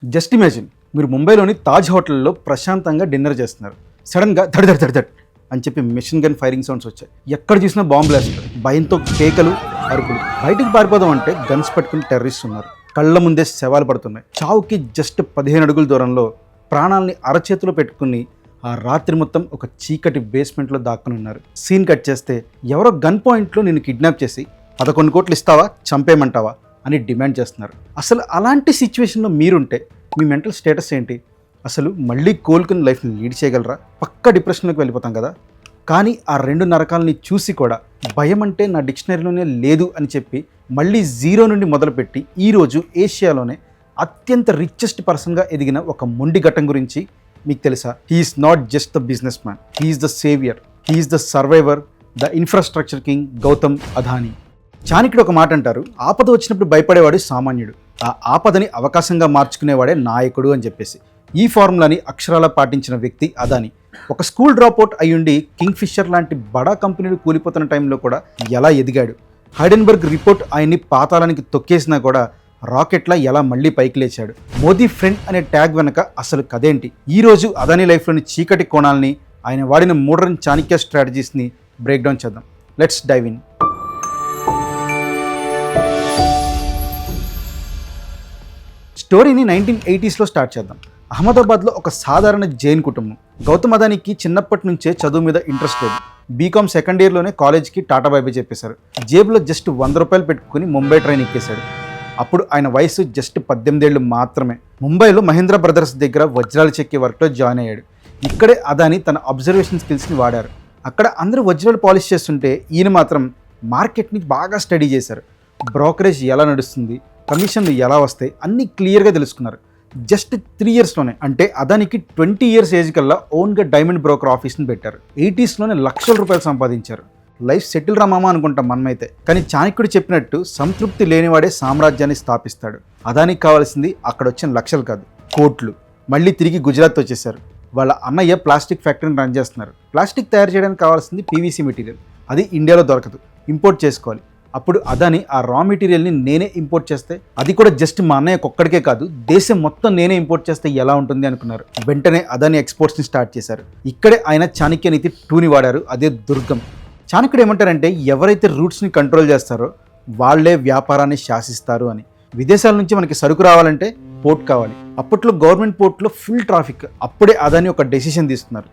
Just imagine మీరు ముంబైలోని తాజ్ హోటల్లో ప్రశాంతంగా డిన్నర్ చేస్తున్నారు. సడన్గా ధడ్ ధడ్ ధడ్ ధడ్ అని చెప్పి మెషిన్ గన్ ఫైరింగ్ సౌండ్స్ వచ్చాయి. ఎక్కడ చూసినా బాంబులు వేస్తారు. భయంతో కేకలు, అరుపులు. బయటికి పారిపోదాం అంటే గన్స్ పట్టుకుని టెర్రరిస్ట్ ఉన్నారు. కళ్ళ ముందే శవాలు పడుతున్నాయి. చావుకి జస్ట్ 15 అడుగుల దూరంలో ప్రాణాలని అరచేతిలో పెట్టుకుని ఆ రాత్రి మొత్తం ఒక చీకటి బేస్మెంట్లో దాక్కుని ఉన్నారు. సీన్ కట్ చేస్తే ఎవరో గన్ పాయింట్లో నిన్ను కిడ్నాప్ చేసి 11 కోట్లు ఇస్తావా, చంపేయమంటావా అని డిమాండ్ చేస్తున్నారు. అసలు అలాంటి సిచ్యువేషన్లో మీరుంటే మీ మెంటల్ స్టేటస్ ఏంటి? అసలు మళ్ళీ కోలుకుని లైఫ్ని లీడ్ చేయగలరా? పక్క డిప్రెషన్లోకి వెళ్ళిపోతాం కదా. కానీ ఆ 2 నరకాలని చూసి కూడా భయం అంటే నా డిక్షనరీలోనే లేదు అని చెప్పి మళ్ళీ జీరో నుండి మొదలుపెట్టి ఈరోజు ఏషియాలోనే అత్యంత రిచెస్ట్ పర్సన్గా ఎదిగిన ఒక మొండి ఘట్టం గురించి మీకు తెలుసా? He's not just the business man, he's the saviour, he's the survivor, the infrastructure king Gautam Adani. చాణక్యుడు ఒక మాట అంటారు, ఆపద వచ్చినప్పుడు భయపడేవాడు సామాన్యుడు, ఆ ఆపదని అవకాశంగా మార్చుకునేవాడే నాయకుడు అని చెప్పేసి. ఈ ఫార్ములాని అక్షరాల పాటించిన వ్యక్తి అదానీ. ఒక స్కూల్ డ్రాప్అవుట్ అయ్యుండి కింగ్ ఫిషర్ లాంటి బడా కంపెనీలు కూలిపోతున్న టైంలో కూడా ఎలా ఎదిగాడు. హైడెన్బర్గ్ రిపోర్ట్ ఆయన్ని పాతాళానికి తొక్కేసినా కూడా రాకెట్లా ఎలా మళ్ళీ పైకి లేచాడు. మోదీ ఫ్రెండ్ అనే ట్యాగ్ వెనక అసలు కథేంటి? ఈరోజు అదానీ లైఫ్లోని చీకటి కోణాలని, ఆయన వాడిన మోడర్న్ చాణక్య స్ట్రాటజీస్ని బ్రేక్ డౌన్ చేద్దాం. Let's dive in. స్టోరీని 1980స్లో స్టార్ట్ చేద్దాం. అహ్మదాబాద్లో ఒక సాధారణ జైన్ కుటుంబం. గౌతమ్ అదానీకి చిన్నప్పటి నుంచే చదువు మీద ఇంట్రెస్ట్ లేదు. బీకామ్ సెకండ్ ఇయర్లోనే కాలేజ్కి టాటా బై బై చెప్పేశారు. జేబులో జస్ట్ 100 రూపాయలు పెట్టుకుని ముంబై ట్రైన్ ఎక్కేశాడు. అప్పుడు ఆయన వయసు జస్ట్ 18 ఏళ్ళు మాత్రమే. ముంబైలో మహీంద్రా బ్రదర్స్ దగ్గర వజ్రాలు చెక్కే వర్క్లో జాయిన్ అయ్యాడు. ఇక్కడే అదానీ తన అబ్జర్వేషన్ స్కిల్స్ని వాడారు. అక్కడ అందరూ వజ్రాలు పాలిష్ చేస్తుంటే ఈయన మాత్రం మార్కెట్ని బాగా స్టడీ చేశారు. బ్రోకరేజ్ ఎలా నడుస్తుంది, కమిషన్లు ఎలా వస్తాయి అన్నీ క్లియర్గా తెలుసుకున్నారు. జస్ట్ 3 ఇయర్స్లోనే, అంటే అదానికి 20 ఇయర్స్ ఏజ్ కల్లా ఓన్గా డైమండ్ బ్రోకర్ ఆఫీస్ని పెట్టారు. 80స్లోనే లక్షల రూపాయలు సంపాదించారు. లైఫ్ సెటిల్ రా మామ అనుకుంటాం మనమైతే. కానీ చాణక్యుడు చెప్పినట్టు సంతృప్తి లేనివాడే సామ్రాజ్యాన్ని స్థాపిస్తాడు. అదానికి కావాల్సింది అక్కడ వచ్చిన లక్షలు కాదు, కోట్లు. మళ్ళీ తిరిగి గుజరాత్ వచ్చేసారు. వాళ్ళ అన్నయ్య ప్లాస్టిక్ ఫ్యాక్టరీని రన్ చేస్తున్నారు. ప్లాస్టిక్ తయారు చేయడానికి కావాల్సింది పీవీసీ మెటీరియల్. అది ఇండియాలో దొరకదు, ఇంపోర్ట్ చేసుకోవాలి. అప్పుడు అదానీ ఆ రా మెటీరియల్ని నేనే ఇంపోర్ట్ చేస్తే, అది కూడా జస్ట్ మా అన్నయ్య ఒక్కడికే కాదు, దేశం మొత్తం నేనే ఇంపోర్ట్ చేస్తే ఎలా ఉంటుంది అనుకున్నారు. వెంటనే అదానీ ఎక్స్పోర్ట్స్ని స్టార్ట్ చేశారు. ఇక్కడే ఆయన చాణక్య నీతి 2ని వాడారు, అదే దుర్గం. చాణక్యుడు ఏమంటారంటే, ఎవరైతే రూట్స్ని కంట్రోల్ చేస్తారో వాళ్లే వ్యాపారాన్ని శాసిస్తారు అని. విదేశాల నుంచి మనకి సరుకు రావాలంటే పోర్ట్ కావాలి. అప్పట్లో గవర్నమెంట్ పోర్ట్లో ఫుల్ ట్రాఫిక్. అప్పుడే అదానీ ఒక డెసిషన్ తీసుకున్నారు,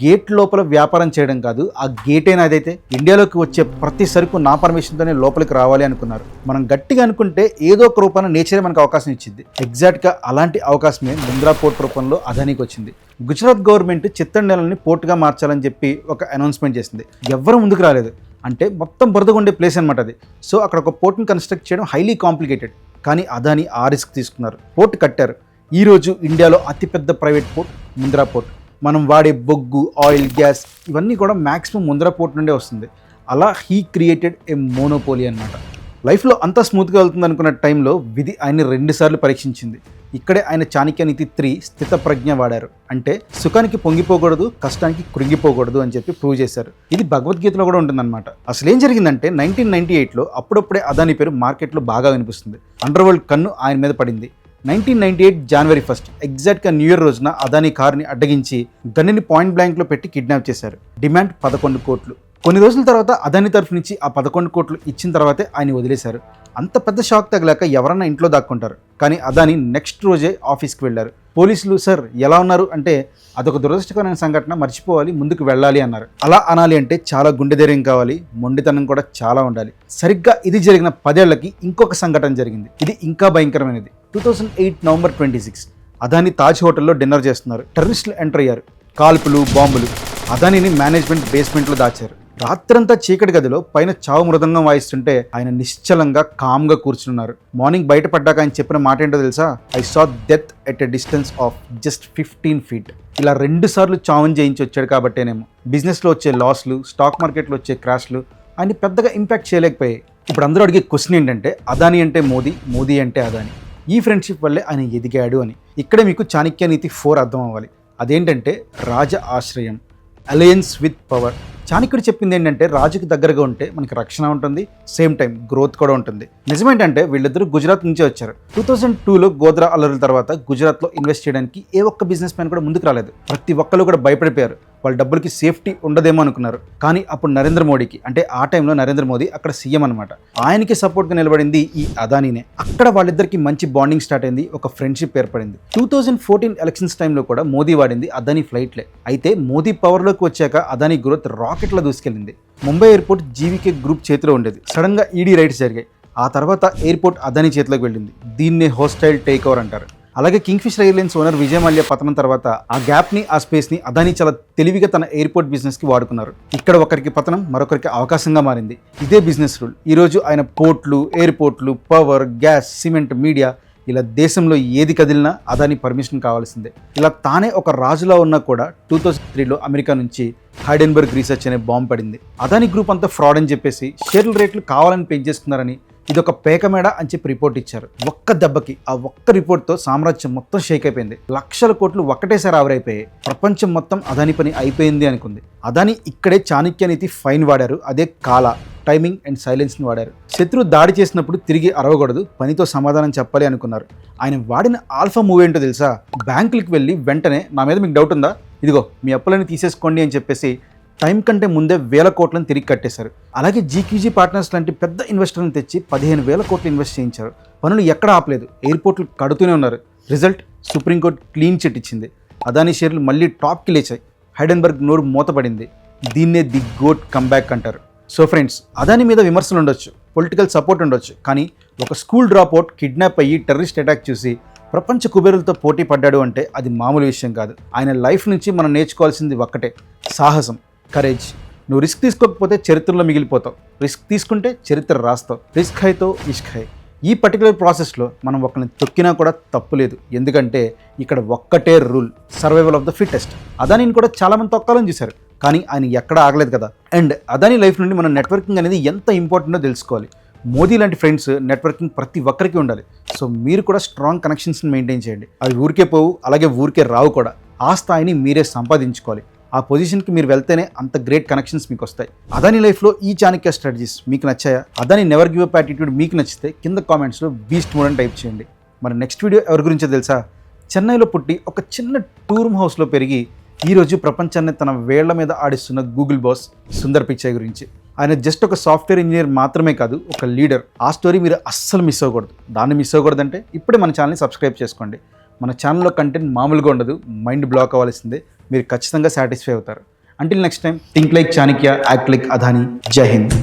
గేట్ లోపల వ్యాపారం చేయడం కాదు, ఆ గేట్ అయినా అదైతే ఇండియాలోకి వచ్చే ప్రతి సరుకు నా పర్మిషన్తోనే లోపలికి రావాలి అనుకున్నారు. మనం గట్టిగా అనుకుంటే ఏదో ఒక రూపాన నేచరే మనకు అవకాశం ఇచ్చింది. ఎగ్జాక్ట్గా అలాంటి అవకాశమే ముంద్రా పోర్ట్ రూపంలో అదానీకి వచ్చింది. గుజరాత్ గవర్నమెంట్ చిత్తడి నేలని పోర్టుగా మార్చాలని చెప్పి ఒక అనౌన్స్మెంట్ చేసింది. ఎవ్వరూ ముందుకు రాలేదు. అంటే మొత్తం బురదగా ఉండే ప్లేస్ అనమాట అది. సో అక్కడ ఒక పోర్ట్ని కన్స్ట్రక్ట్ చేయడం హైలీ కాంప్లికేటెడ్. కానీ అదానీ ఆ రిస్క్ తీసుకున్నారు, పోర్ట్ కట్టారు. ఈరోజు ఇండియాలో అతిపెద్ద ప్రైవేట్ పోర్ట్ ముంద్రా పోర్ట్. మనం వాడే బొగ్గు, ఆయిల్, గ్యాస్ ఇవన్నీ కూడా మ్యాక్సిమం ముంద్రా పోర్ట్ నుండే వస్తుంది. అలా హీ క్రియేటెడ్ ఏ మోనోపోలీ అనమాట. లైఫ్లో అంతా స్మూత్గా వెళ్తుంది అనుకున్న టైంలో విధి ఆయన్ని 2 సార్లు పరీక్షించింది. ఇక్కడే ఆయన చాణక్య నీతి 3 స్థిత ప్రజ్ఞ వాడారు. అంటే సుఖానికి పొంగిపోకూడదు, కష్టానికి కృంగిపోకూడదు అని చెప్పి ప్రూవ్ చేశారు. ఇది భగవద్గీతలో కూడా ఉంటుందన్నమాట. అసలు ఏం జరిగిందంటే 1998లో అప్పుడప్పుడే అదానీ పేరు మార్కెట్లో బాగా వినిపిస్తుంది. అండర్ వరల్డ్ కన్ను ఆయన మీద పడింది. 1998 జనవరి 1 ఎగ్జాక్ట్గా న్యూ ఇయర్ రోజున అదానీ కార్ని అడ్డగించి గన్నుని పాయింట్ బ్లాంక్లో పెట్టి కిడ్నాప్ చేశారు. డిమాండ్ 11 కోట్లు. కొన్ని రోజుల తర్వాత అదానీ తరఫు నుంచి ఆ 11 కోట్లు ఇచ్చిన తర్వాతే ఆయన వదిలేశారు. అంత పెద్ద షాక్ తగిలాక ఎవరన్నా ఇంట్లో దాక్కుంటారు. కానీ అదానీ నెక్స్ట్ రోజే ఆఫీస్కి వెళ్ళారు. పోలీసులు, సార్ ఎలా ఉన్నారు అంటే, అదొక దురదృష్టకరమైన సంఘటన, మర్చిపోవాలి, ముందుకు వెళ్ళాలి అన్నారు. అలా అనాలి అంటే చాలా గుండె ధైర్యం కావాలి, మొండితనం కూడా చాలా ఉండాలి. సరిగ్గా ఇది జరిగిన 10 ఏళ్లకి ఇంకొక సంఘటన జరిగింది. ఇది ఇంకా భయంకరమైనది. 2008 నవంబర్ 26 అదానీ తాజ్ హోటల్లో డిన్నర్ చేస్తున్నారు. టెర్రరిస్టులు ఎంటర్ అయ్యారు. కాల్పులు, బాంబులు. అదానీని మేనేజ్మెంట్ బేస్మెంట్లో దాచారు. రాత్రంతా చీకటి గదిలో పైన చావు మృదంగం వాయిస్తుంటే ఆయన నిశ్చలంగా కామ్గా కూర్చున్నారు. మార్నింగ్ బయటపడ్డాక ఆయన చెప్పిన మాట ఏంటో తెలుసా? I saw death at a distance of just 15 feet. ఇలా 2 సార్లు చావుని జయించి వచ్చాడు కాబట్టేనేమో బిజినెస్లో వచ్చే లాస్లు, స్టాక్ మార్కెట్లో వచ్చే క్రాష్లు ఆయన పెద్దగా ఇంపాక్ట్ చేయలేకపోయాయి. ఇప్పుడు అందరూ అడిగే క్వశ్చన్ ఏంటంటే, అదానీ అంటే మోదీ, మోదీ అంటే అదానీ. ఈ ఫ్రెండ్షిప్ వల్లే ఆయన ఎదిగాడు అని. ఇక్కడే మీకు చాణక్య నీతి 4 అర్థం అవ్వాలి. అదేంటంటే రాజ ఆశ్రయం, అలయన్స్ విత్ పవర్, చాణక్యుడు చెప్పింది ఏంటంటే రాజుకి దగ్గరగా ఉంటే మనకి రక్షణ ఉంటుంది, సేమ్ టైం గ్రోత్ కూడా ఉంటుంది. నిజమేంటంటే వీళ్ళిద్దరూ గుజరాత్ నుంచే వచ్చారు. 2002లో గోద్రా అల్లర్ల తర్వాత గుజరాత్లో ఇన్వెస్ట్ చేయడానికి ఏ ఒక్క బిజినెస్ మ్యాన్ కూడా ముందుకు రాలేదు. ప్రతి ఒక్కరు కూడా భయపడిపోయారు. వాళ్ళ డబ్బులకి సేఫ్టీ ఉండదేమో అనుకున్నారు. కానీ అప్పుడు నరేంద్ర మోడీకి, అంటే ఆ టైంలో నరేంద్ర మోదీ అక్కడ సీఎం అనమాట, ఆయనకి సపోర్ట్గా నిలబడింది ఈ అదానీనే. అక్కడ వాళ్ళిద్దరికి మంచి బాండింగ్ స్టార్ట్ అయింది, ఒక ఫ్రెండ్షిప్ ఏర్పడింది. 2014 ఎలక్షన్స్ టైంలో కూడా మోదీ వాడింది అదానీ ఫ్లైట్లే. అయితే మోదీ పవర్లోకి వచ్చాక అదానీ గ్రోత్ రాకెట్లా దూసుకెళ్ళింది. ముంబై ఎయిర్పోర్ట్ జీవీకే గ్రూప్ చేతిలో ఉండేది. సడన్గా ఈడీ రైడ్స్ జరిగాయి. ఆ తర్వాత ఎయిర్పోర్ట్ అదానీ చేతిలోకి వెళ్ళింది. దీన్నే హోస్టైల్ టేక్ ఓవర్ అంటారు. అలాగే Kingfisher airlines owner Vijay Mallya పతనం తర్వాత ఆ గ్యాప్ని, ఆ స్పేస్ని అదానీ చాలా తెలివిగా తన ఎయిర్పోర్ట్ బిజినెస్కి వాడుకున్నారు. ఇక్కడ ఒకరికి పతనం మరొకరికి అవకాశంగా మారింది. ఇదే బిజినెస్ రూల్. ఈరోజు ఆయన పోర్ట్లు, ఎయిర్పోర్ట్లు, పవర్, గ్యాస్, సిమెంట్, మీడియా, ఇలా దేశంలో ఏది కదిలినా అదానీ పర్మిషన్ కావాల్సిందే. ఇలా తానే ఒక రాజులా ఉన్నా కూడా 2003లో అమెరికా నుంచి హైడెన్బర్గ్ రీసెర్చ్ అనే బాంబు పడింది. అదానీ గ్రూప్ అంతా ఫ్రాడ్ అని చెప్పేసి షేర్ల రేట్లు కావాలని పెంచేస్తున్నారని, ఇదొక పేకమేడ అని చెప్పి రిపోర్ట్ ఇచ్చారు. ఒక్క దెబ్బకి, ఆ ఒక్క రిపోర్ట్తో సామ్రాజ్యం మొత్తం షేక్ అయిపోయింది. లక్షల కోట్లు ఒక్కటేసారి ఆవిరైపోయాయి. ప్రపంచం మొత్తం అదానీ పని అయిపోయింది అనుకుంది. అదానీ ఇక్కడే చాణక్య నీతి ఫైన్ వాడారు. అదే కాల, టైమింగ్ అండ్ సైలెన్స్ని వాడారు. శత్రువు దాడి చేసినప్పుడు తిరిగి అరవకూడదు, పనితో సమాధానం చెప్పాలి అనుకున్నారు. ఆయన వాడిన ఆల్ఫా మూవ్ ఏంటో తెలుసా? బ్యాంకులకు వెళ్ళి వెంటనే నా మీద మీకు డౌట్ ఉందా, ఇదిగో మీ అప్పులని తీసేసుకోండి అని చెప్పేసి టైం కంటే ముందే వేల కోట్లను తిరిగి కట్టేశారు. అలాగే జీక్యూజీ పార్ట్నర్స్ లాంటి పెద్ద ఇన్వెస్టర్లను తెచ్చి 15,000 కోట్లు ఇన్వెస్ట్ చేయించారు. పనులు ఎక్కడ ఆపలేదు, ఎయిర్పోర్ట్లు కడుతూనే ఉన్నారు. రిజల్ట్, సుప్రీంకోర్టు క్లీన్ చిట్ ఇచ్చింది. అదానీ షేర్లు మళ్ళీ టాప్కి లేచాయి. హైడెన్బర్గ్ నోరు మూతపడింది. దీన్నే ది గోట్ కంబ్యాక్ అంటారు. సో ఫ్రెండ్స్, అదానీ మీద విమర్శలు ఉండొచ్చు, పొలిటికల్ సపోర్ట్ ఉండొచ్చు, కానీ ఒక స్కూల్ డ్రాప్ అవుట్ కిడ్నాప్ అయ్యి టెర్రరిస్ట్ అటాక్ చూసి ప్రపంచ కుబేరులతో పోటీ పడ్డాడు అంటే అది మామూలు విషయం కాదు. ఆయన లైఫ్ నుంచి మనం నేర్చుకోవాల్సింది ఒక్కటే, సాహసం, కరేజ్. నువ్వు రిస్క్ తీసుకోకపోతే చరిత్రలో మిగిలిపోతావు, రిస్క్ తీసుకుంటే చరిత్ర రాస్తావు. రిస్క్ హైతో ఇష్క్ హై. ఈ పర్టికులర్ ప్రాసెస్లో మనం ఒకరిని తొక్కినా కూడా తప్పు లేదు. ఎందుకంటే ఇక్కడ ఒక్కటే rule, survival of the fittest. అదానీని కూడా చాలామంది తొక్కాలని చూశారు, కానీ ఆయన ఎక్కడ ఆగలేదు కదా. అండ్ అదానీ లైఫ్ నుండి మనం నెట్వర్కింగ్ అనేది ఎంత ఇంపార్టెంటో తెలుసుకోవాలి. మోదీ లాంటి ఫ్రెండ్స్, నెట్వర్కింగ్ ప్రతి ఒక్కరికి ఉండాలి. సో మీరు కూడా స్ట్రాంగ్ కనెక్షన్స్ని మెయింటైన్ చేయండి. అవి ఊరికే పోవు, అలాగే ఊరికే రావు కూడా. ఆ స్థాయిని మీరే సంపాదించుకోవాలి. ఆ పొజిషన్కి మీరు వెళ్తేనే అంత గ్రేట్ కనెక్షన్స్ మీకు వస్తాయి. అదానీ లైఫ్లో ఈ చాణక్య స్ట్రాటజీస్ మీకు నచ్చాయా? Adani never give up attitude మీకు నచ్చితే కింద కామెంట్స్లో బీస్ట్ మోడ్ అని టైప్ చేయండి. మరి నెక్స్ట్ వీడియో ఎవరి గురించో తెలుసా? చెన్నైలో పుట్టి ఒక చిన్న టూర్ హౌస్లో పెరిగి ఈరోజు ప్రపంచాన్ని తన వేళ్ల మీద ఆడిస్తున్న గూగుల్ బాస్ సుందర్ పిచాయ్ గురించి. ఆయన జస్ట్ ఒక సాఫ్ట్వేర్ ఇంజనీర్ మాత్రమే కాదు, ఒక లీడర్. ఆ స్టోరీ మీరు అస్సలు మిస్ అవ్వకూడదు. దాన్ని మిస్ అవ్వకూడదంటే ఇప్పుడే మన ఛానల్ని సబ్స్క్రైబ్ చేసుకోండి. మన ఛానల్లో కంటెంట్ మామూలుగా ఉండదు, మైండ్ బ్లాక్ అవ్వాల్సిందే. మీరు ఖచ్చితంగా సాటిస్ఫై అవుతారు. Until next time, think like Chanakya, act like Adani. జై హింద్.